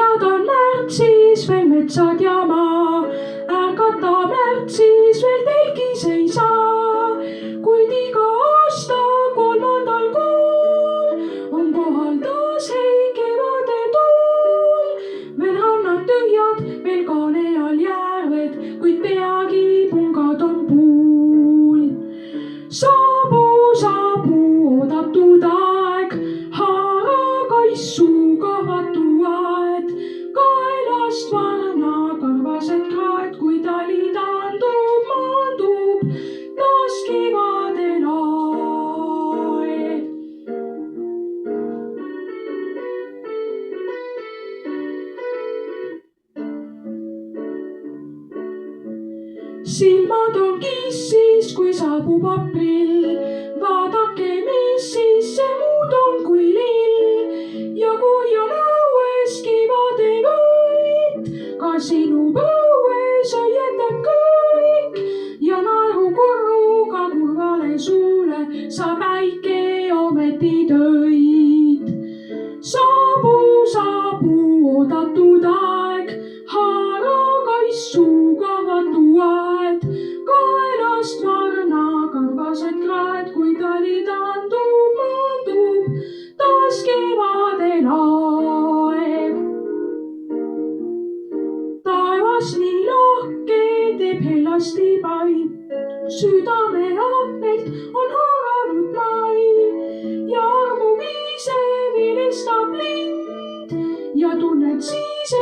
Tühjad on märtsis veel metsad ja maa, ärgata märtsis veel telgis ei saa, kuid iga aasta 3. kuul on kohal taas hei kevade tuul. Veel rannad tühjad, veel kaane all järved, kuid peagi pungad on puul. Saabu oodatud aeg, haara kaissu kahvatu aed, kaelast vana karvased kraed, kui tali taandub, maandub taas kevadel aeg. Silmad on kissis, kui saabub aprill, vaadake, mis siis see muud on kui lill. Ja kui on õues kevadel õit, ka sinu põues õiendab kõik. Ja naerukurruga kurvale suule sa päike ometi tõid. Saabu oodatud aeg, haara kaissu kahvatu aed, kaelast varna karvased kraed, kui tali taandub, maandub taas kevadel aeg. Taevas nii lahke teeb hellasti pai, südame ahvelt on haaranud mai ja armuviise vilistab lind ja tunned siis,